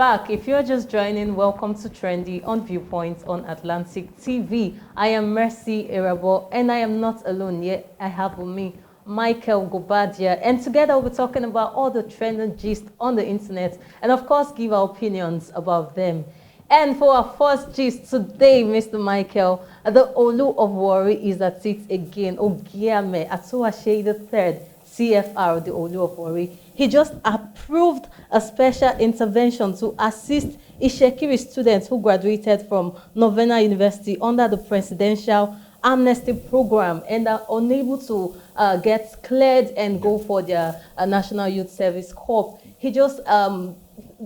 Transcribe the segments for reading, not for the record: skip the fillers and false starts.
back. If you're just joining, welcome to Trendy on Viewpoint on Atlantic TV. I am Mercy Erabo, and I am not alone yet. I have with me Michael Gobadia, and together we'll be talking about all the trending gist on the internet, and of course give our opinions about them. And for our first gist today, Mr. Michael, the Olu of Warri is at it again. Ogiame Atuashe III, CFR, the Olu of Warri. He just approved a special intervention to assist Itsekiri students who graduated from Novena University under the Presidential Amnesty Program and are unable to get cleared and go for their National Youth Service Corps. He just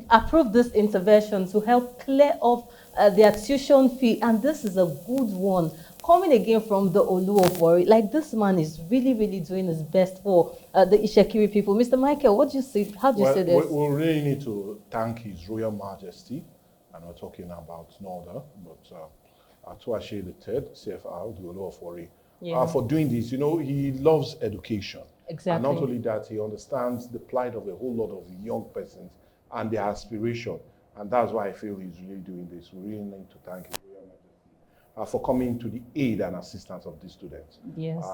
approved this intervention to help clear off their tuition fee, and this is a good one. Coming again from the Olu of Warri, like this man is really doing his best for the Itsekiri people. Mr. Michael, what do you say? How do you say this? We really need to thank His Royal Majesty, and we're talking about no other, but Atuashe III, CFR, the Olu of Warri, for doing this. You know, he loves education. Exactly. And not only that, he understands the plight of a whole lot of young persons and their aspiration. And that's why I feel he's really doing this. We really need to thank His Royal Majesty for coming to the aid and assistance of these students. Yes.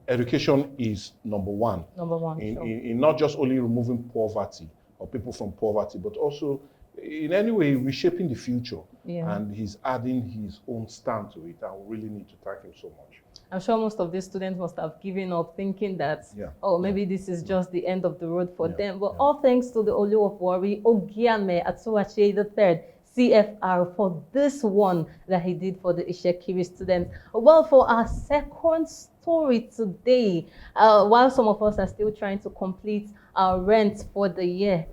Education is number one. Number one. In not just only removing poverty or people from poverty, but also in any way reshaping the future. Yeah. And he's adding his own stamp to it. And we really need to thank him so much. I'm sure most of these students must have given up thinking that, oh, maybe this is just the end of the road for them. But all thanks to the Olu of Warri, Ogiame Atuashe III, CFR, for this one that he did for the Itsekiri students. Well, for our second story today, while some of us are still trying to complete our rent for the year,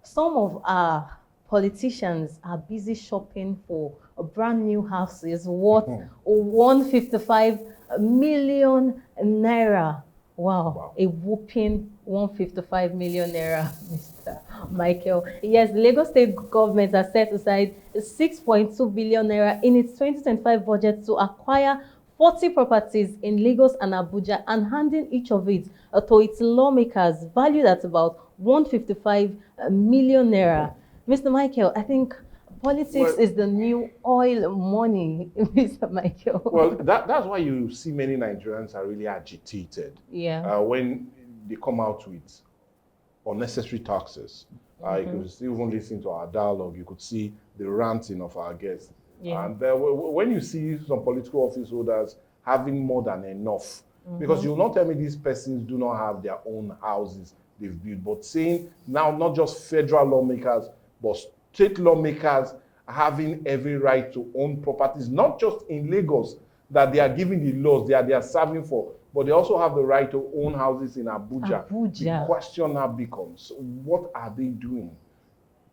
some of our politicians are busy shopping for brand new houses worth 155 million naira. Wow. A whooping 155 million naira, Mr. Michael. Yes, the Lagos State government has set aside 6.2 billion naira in its 2025 budget to acquire 40 properties in Lagos and Abuja, and handing each of it to its lawmakers, valued at about 155 million naira. Mr. Michael, I think politics is the new oil money, Mr. Michael. Well, that's why you see many Nigerians are really agitated when they come out with unnecessary taxes. You could even listen to our dialogue. You could see the ranting of our guests. And when you see some political office holders having more than enough, because you'll not tell me these persons do not have their own houses they've built, but saying now not just federal lawmakers, but state lawmakers having every right to own properties, not just in Lagos, that they are giving the laws they are serving for, but they also have the right to own houses in Abuja. The question now becomes, what are they doing?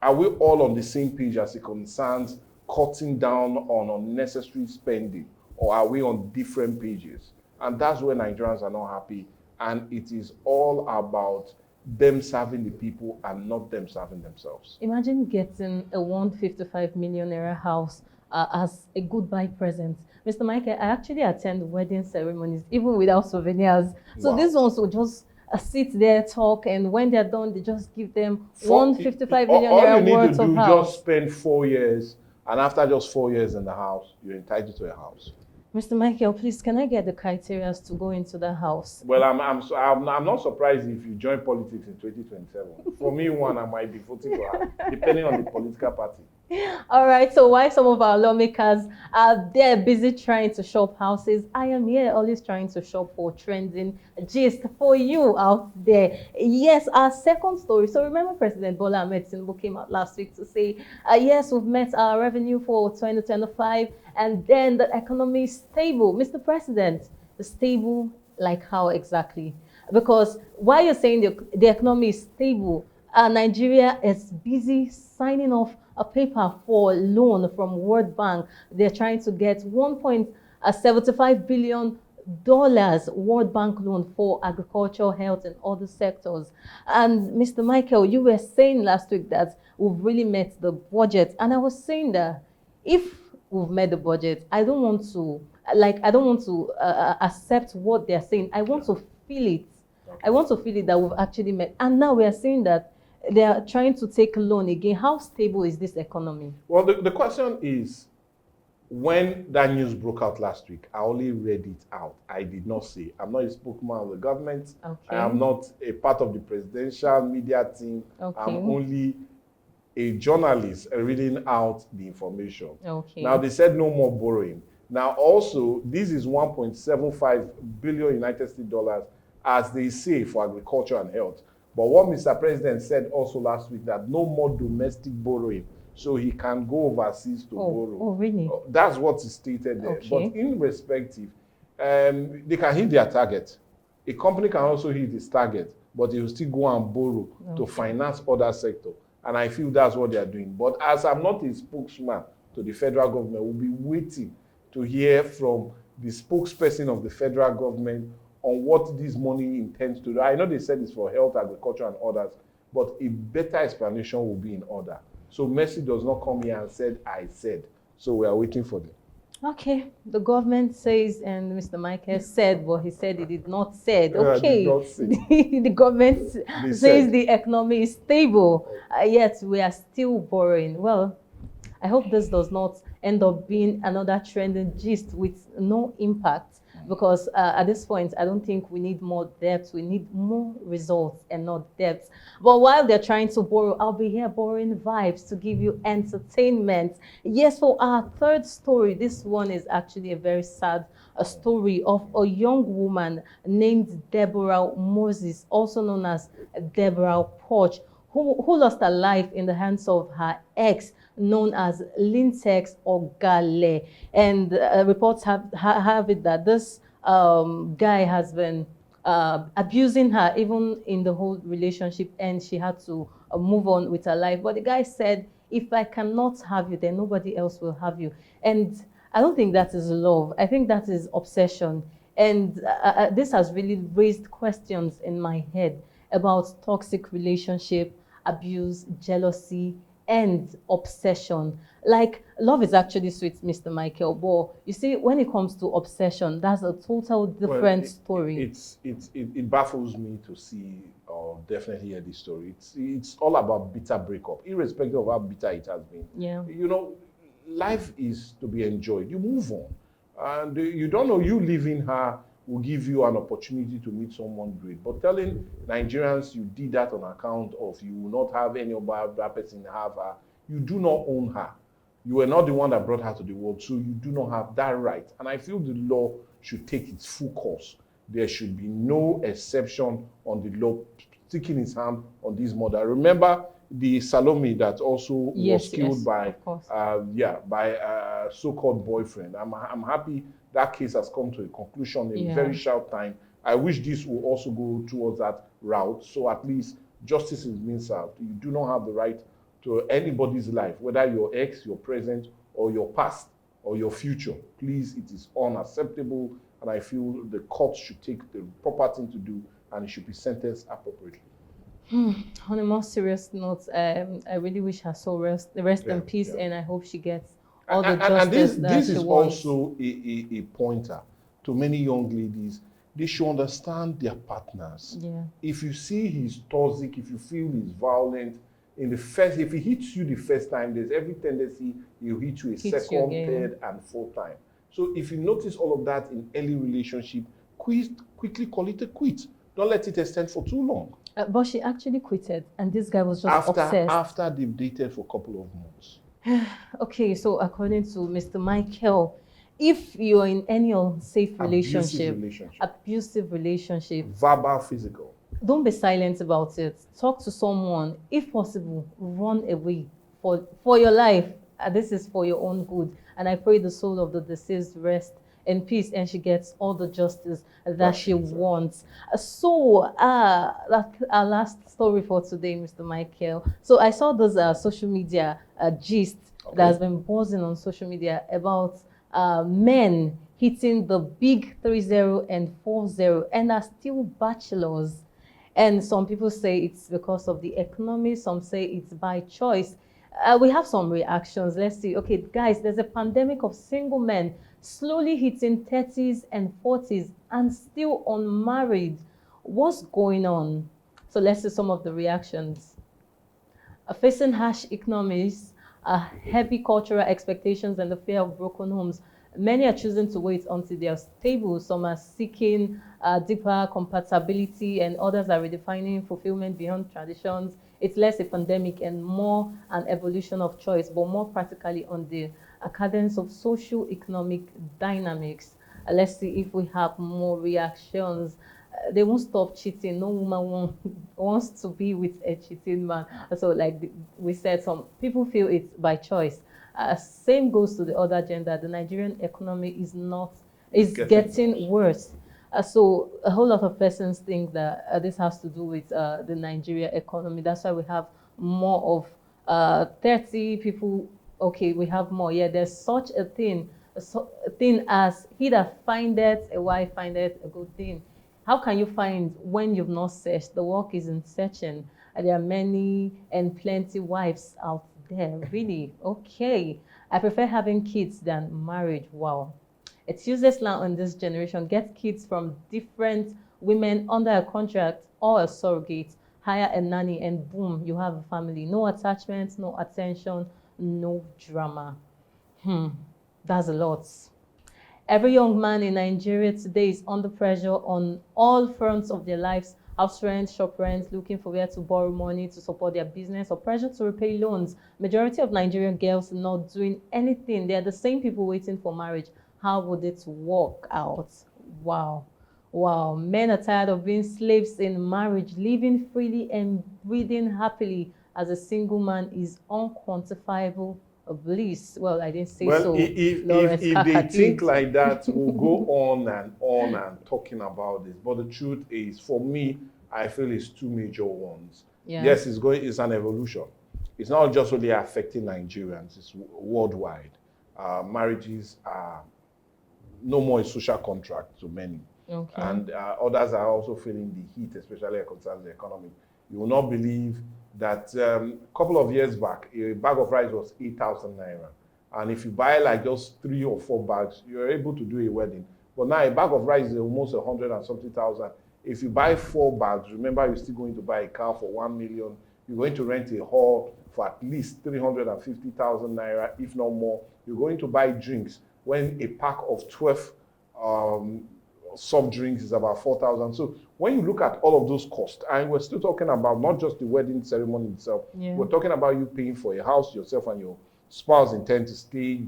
Are we all on the same page as it concerns cutting down on unnecessary spending, or are we on different pages? And that's where Nigerians are not happy, and it is all about them serving the people and not them serving themselves. Imagine getting a 155 million naira house as a goodbye present. Mr. Michael, I actually attend wedding ceremonies even without souvenirs. So these ones will just sit there, talk, and when they're done, they just give them 155 million naira worth of house. All you need to do, just spend 4 years, and after just 4 years in the house, you're entitled to a house. Mr. Michael, please, can I get the criteria to go into the house? Well, I'm not surprised if you join politics in 2027. For me, I might be voting for her, depending on the political party. All right, so while some of our lawmakers are there busy trying to shop houses, I am here always trying to shop for trending gist for you out there. Yes, our second story. So remember President Bola Ahmed Tinubu came out last week to say, yes, we've met our revenue for 2025, and then the economy is stable. Mr. President, stable like how exactly? Because while you're saying the economy is stable, Nigeria is busy signing off a paper for loan from World Bank. They're trying to get $1.75 billion World Bank loan for agriculture, health, and other sectors. And Mr. Michael, you were saying last week that we've really met the budget. And I was saying that if we've met the budget, I don't want to accept what they're saying. I want to feel it. I want to feel it that we've actually met. And now we are saying that they are trying to take a loan again. How stable is this economy? Well, the question is, when that news broke out last week, I only read it out. I did not say. I'm not a spokesman of the government. Okay. I am not a part of the presidential media team. Okay. I'm only a journalist reading out the information. Okay. Now, they said no more borrowing. Now, also, this is 1.75 billion United States dollars, as they say, for agriculture and health. But what Mr. President said also last week, that no more domestic borrowing, so he can go overseas to borrow. Oh, really? That's what is stated there. Okay. But in respective, they can hit their target. A company can also hit its target, but they will still go and borrow to finance other sectors. And I feel that's what they are doing. But as I'm not a spokesman to the federal government, we'll be waiting to hear from the spokesperson of the federal government on what this money intends to do. I know they said it's for health, agriculture, and others, but a better explanation will be in order. So Mercy does not come here and said, I said. So we are waiting for them. Okay, the government says, and Mr. Michael said, but he said he did not say. Okay, the government says the economy is stable, yet we are still borrowing. Well, I hope this does not end up being another trending gist with no impact, because at this point, I don't think we need more debt. We need more results and not debts. But while they're trying to borrow, I'll be here borrowing vibes to give you entertainment. Yes, for our third story, this one is actually a very sad story of a young woman named Deborah Moses, also known as Deborah Porch, who lost her life in the hands of her ex, known as Lintex Ogale. And reports have it that this guy has been abusing her even in the whole relationship, and she had to move on with her life. But the guy said, if I cannot have you, then nobody else will have you. And I don't think that is love. I think that is obsession. And this has really raised questions in my head about toxic relationship, abuse, jealousy, and obsession. Like, love is actually sweet, Mr. Michael, but you see, when it comes to obsession, that's a total different story. It baffles me to see or definitely hear this story. It's all about bitter breakup, irrespective of how bitter it has been. Yeah. You know, life is to be enjoyed. You move on. And you don't know, you leaving her will give you an opportunity to meet someone great. But telling Nigerians you did that on account of you will not have any other person have her, you do not own her. You were not the one that brought her to the world, so you do not have that right. And I feel the law should take its full course. There should be no exception on the law sticking its hand on this mother. Remember the Salome that also was killed by so-called boyfriend. I'm happy that case has come to a conclusion in a very short time. I wish this will also go towards that route, so at least justice is being served. You do not have the right to anybody's life, whether your ex, your present, or your past, or your future. Please, it is unacceptable, and I feel the court should take the proper thing to do, and it should be sentenced appropriately. On a more serious note, I really wish her soul rest in peace, and I hope she gets all the justice that she wants. This is also a pointer to many young ladies. They should understand their partners. Yeah. If you see he's toxic, if you feel he's violent, if he hits you the first time, there's every tendency he'll hit you a second, third, and fourth time. So if you notice all of that in early relationship, quickly call it a quit. Don't let it extend for too long. But she actually quitted, and this guy was just obsessed. After they've dated for a couple of months. Okay, so according to Mr. Michael, if you're in any unsafe relationship, abusive relationship, verbal, physical, don't be silent about it. Talk to someone. If possible, run away for your life. This is for your own good. And I pray the soul of the deceased rest in peace, and she gets all the justice that she wants. So that's our last story for today, Mr. Michael. So I saw this social media gist that has been buzzing on social media about men hitting the big 30 and 40 and are still bachelors. And some people say it's because of the economy. Some say it's by choice. We have some reactions. Let's see. Okay, guys, there's a pandemic of single men slowly hitting 30s and 40s and still unmarried. What's going on? So let's see some of the reactions. Facing harsh economies, heavy cultural expectations, and the fear of broken homes, many are choosing to wait until they are stable. Some are seeking deeper compatibility, and others are redefining fulfillment beyond traditions. It's less a pandemic and more an evolution of choice, but more practically on the cadence of socio-economic dynamics. Let's see if we have more reactions. They won't stop cheating. No woman wants to be with a cheating man. So like we said, some people feel it's by choice. Same goes to the other gender. The Nigerian economy is getting worse. So a whole lot of persons think that this has to do with the Nigeria economy. That's why we have more of 30 people. Okay, we have more. Yeah, there's such a thing as he that findeth a wife findeth a good thing. How can you find when you've not searched? The work is in searching. There are many and plenty wives out there. Really? Okay. I prefer having kids than marriage. Wow. It's useless now in this generation. Get kids from different women under a contract or a surrogate. Hire a nanny and boom, you have a family. No attachments, no attention, no drama. That's a lot. Every young man in Nigeria today is under pressure on all fronts of their lives. House rent, shop rent, looking for where to borrow money to support their business, or pressure to repay loans. Majority of Nigerian girls not doing anything. They are the same people waiting for marriage. How would it work out? Wow. Wow. Men are tired of being slaves in marriage. Living freely and breathing happily as a single man is unquantifiable bliss. Well, I didn't say so. Well, if they think like that, we'll go on and talking about this. But the truth is, for me, I feel it's two major ones. Yeah. Yes, it's an evolution. It's not just only affecting Nigerians, it's worldwide. Marriages are no more a social contract to many. Okay. And others are also feeling the heat, especially concerning the economy. You will not believe that a couple of years back, a bag of rice was 8,000 naira. And if you buy like just 3 or 4 bags, you're able to do a wedding. But now a bag of rice is almost 100 and something thousand. If you buy 4 bags, remember you're still going to buy a car for 1 million. You're going to rent a hall for at least 350,000 naira, if not more. You're going to buy drinks when a pack of 12 soft drinks is about 4,000. So when you look at all of those costs, and we're still talking about not just the wedding ceremony itself, we're talking about you paying for a house, yourself and your spouse intend to stay.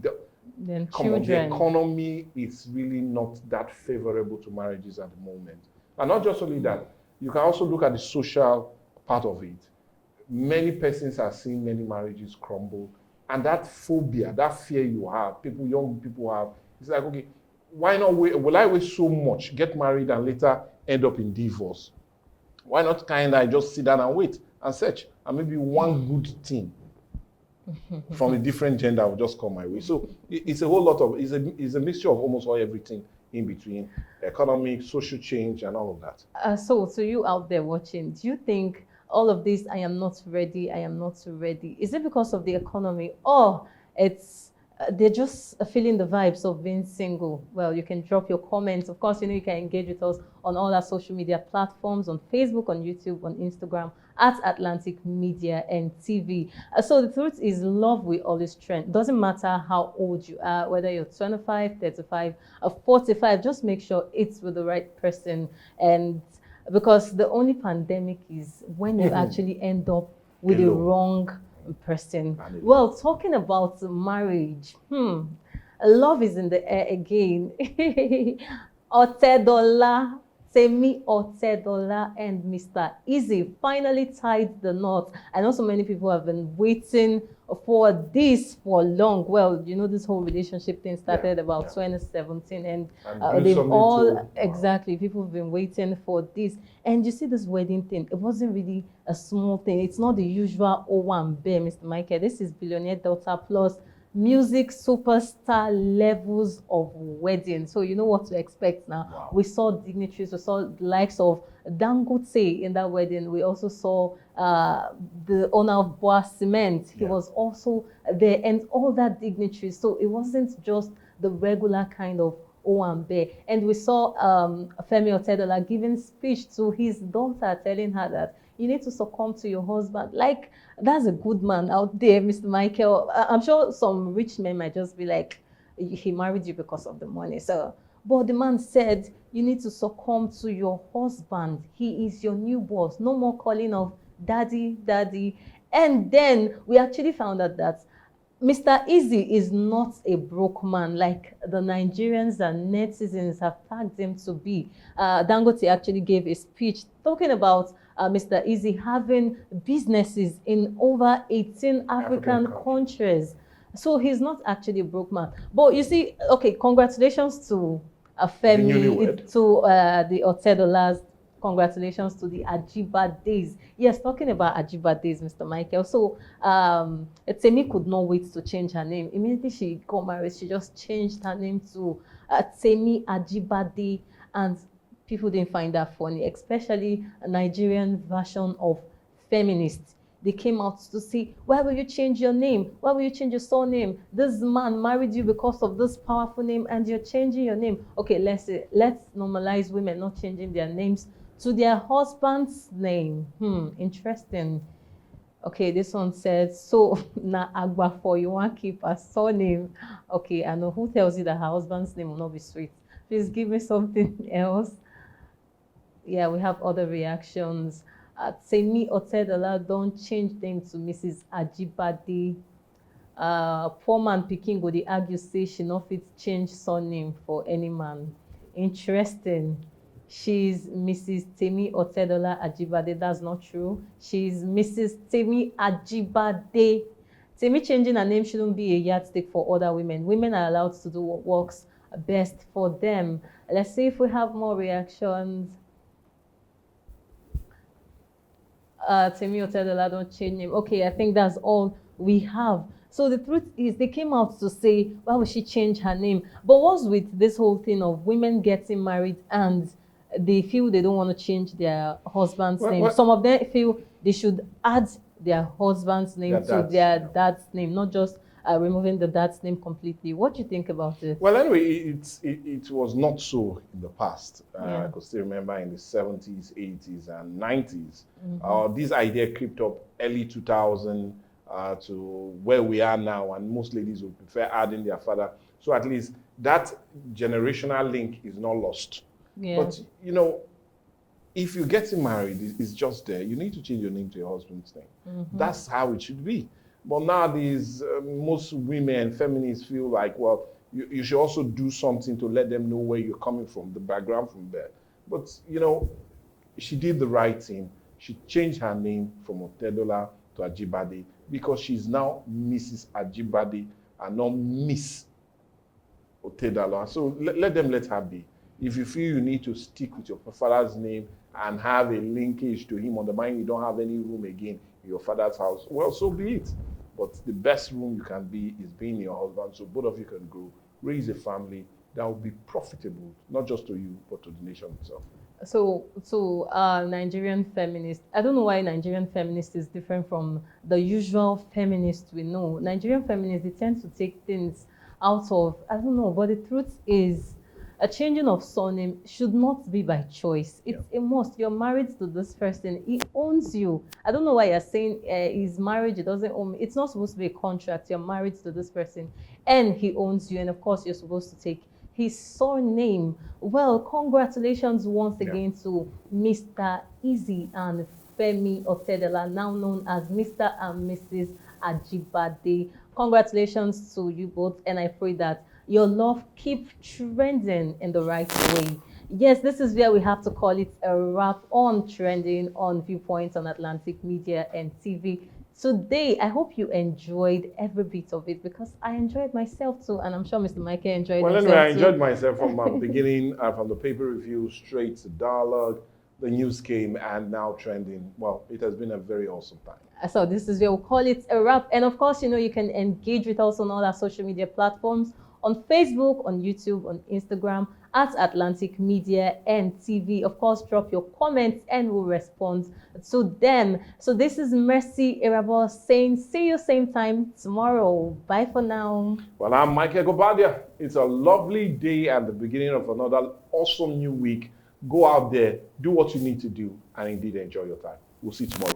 Then children. The economy is really not that favorable to marriages at the moment. And not just only that, you can also look at the social part of it. Many persons are seeing many marriages crumble. And that phobia, that fear you have, young people have, it's like, okay, why not wait? Will I wait so much, get married, and later end up in divorce? Why not just sit down and wait and search, and maybe one good thing from a different gender will just come my way? So it's a whole lot of, it's a mixture of almost everything in between, economic, social change, and all of that. So to you out there watching, do you think all of this, I am not ready, is it because of the economy, or it's they're just feeling the vibes of being single? Well, you can drop your comments. Of course, you can engage with us on all our social media platforms, on Facebook, on YouTube, on Instagram, at Atlantic Media and TV. So the truth is, love will always trend. Doesn't matter how old you are, whether you're 25, 35, or 45, just make sure it's with the right person. And because the only pandemic is when you actually end up with the wrong person. Well, talking about marriage, love is in the air again. Otedola, Temi, Otedola, and Mr. Eazi finally tied the knot. I know so many people have been waiting for this for long. Well, this whole relationship thing started about 2017, and they've all exactly people have been waiting for this. And you see, this wedding thing, it wasn't really a small thing. It's not the usual O1B, Mr. Michael. This is billionaire daughter plus music superstar levels of wedding. So you know what to expect now. Wow. We saw dignitaries, we saw the likes of Dangote in that wedding. We also saw the owner of Boa Cement. He was also there, and all that dignitaries. So it wasn't just the regular kind of Owambe. And we saw Femi Otedola giving speech to his daughter, telling her that You need to succumb to your husband. Like, that's a good man out there, Mr. Michael. I'm sure some rich men might just be like, he married you because of the money. So, but the man said, you need to succumb to your husband. He is your new boss. No more calling of daddy, daddy. And then we actually found out that Mr. Eazi is not a broke man like the Nigerians and netizens have tagged him to be. Dangote actually gave a speech talking about Mr. Eazi having businesses in over 18 African countries. So he's not actually a broke man. But you see, okay, congratulations to Femi, to the Otedolas. Congratulations to the Ajiba days. Yes, talking about Ajiba days, Mr. Michael. So Temi could not wait to change her name. Immediately she got married, she just changed her name to Temi Ajibade, and people didn't find that funny, especially a Nigerian version of feminists. They came out to say, why will you change your name? Why will you change your surname? This man married you because of this powerful name and you're changing your name. Okay, let's normalize women not changing their names to their husband's name. Interesting. Okay, this one says, so na agba for you want to keep a surname. Okay, I know who tells you that her husband's name will not be sweet. Please give me something else. Yeah, we have other reactions. Temi Otedola don't change name to Mrs. Ajibade. Poor man pikin go dey argue say she no fit change surname for any man. Interesting. She's Mrs. Temi Otedola Ajibade. That's not true. She's Mrs. Temi Ajibade. Temi changing her name shouldn't be a yardstick for other women. Women are allowed to do what works best for them. Let's see if we have more reactions. Temi Otedola don't change name. Okay, I think that's all we have. So the truth is, they came out to say, why would she change her name? But what's with this whole thing of women getting married and they feel they don't want to change their husband's name? Some of them feel they should add their husband's name to their dad's name, not just removing the dad's name completely. What do you think about it? Well, anyway, it was not so in the past. I could still remember in the 70s, 80s, and 90s. This idea crept up early 2000 to where we are now, and most ladies would prefer adding their father. So at least that generational link is not lost. Yeah. But, you know, if you're getting married, it's just there. You need to change your name to your husband's name. That's how it should be. But nowadays, most women, feminists feel like, well, you should also do something to let them know where you're coming from, the background from there. But, you know, she did the right thing. She changed her name from Otedola to Ajibade because she's now Mrs. Ajibade and not Miss Otedola. So let her be. If you feel you need to stick with your father's name and have a linkage to him on the mind, you don't have any room again in your father's house, well, so be it. But the best room you can be is being your husband, so both of you can grow, raise a family that will be profitable, not just to you, but to the nation itself. So Nigerian feminists, I don't know why Nigerian feminist is different from the usual feminists we know. Nigerian feminists, they tend to take things out of, I don't know, but the truth is, a changing of surname should not be by choice. It's a must. You're married to this person. He owns you. I don't know why you're saying his marriage, it doesn't own me. It's not supposed to be a contract. You're married to this person and he owns you. And of course, you're supposed to take his surname. Well, congratulations once again to Mr. Eazi and Femi Otedola, now known as Mr. and Mrs. Ajibade. Congratulations to you both. And I pray that your love keep trending in the right way. Yes, this is where we have to call it a wrap on Trending on Viewpoints on Atlantic Media and TV. Today, I hope you enjoyed every bit of it because I enjoyed myself too, and I'm sure Mr. Michael enjoyed himself too. Well, anyway, I enjoyed myself from the beginning, from the paper review straight to dialogue. The news came and now Trending. Well, it has been a very awesome time. So this is where we'll call it a wrap. And of course, you know, you can engage with us on all our social media platforms, on Facebook, on YouTube, on Instagram, at Atlantic Media and TV. Of course, drop your comments and we'll respond to them. So this is Mercy Irabo saying, see you same time tomorrow. Bye for now. Well, I'm Michael Gobadia. It's a lovely day at the beginning of another awesome new week. Go out there, do what you need to do, and indeed enjoy your time. We'll see you tomorrow.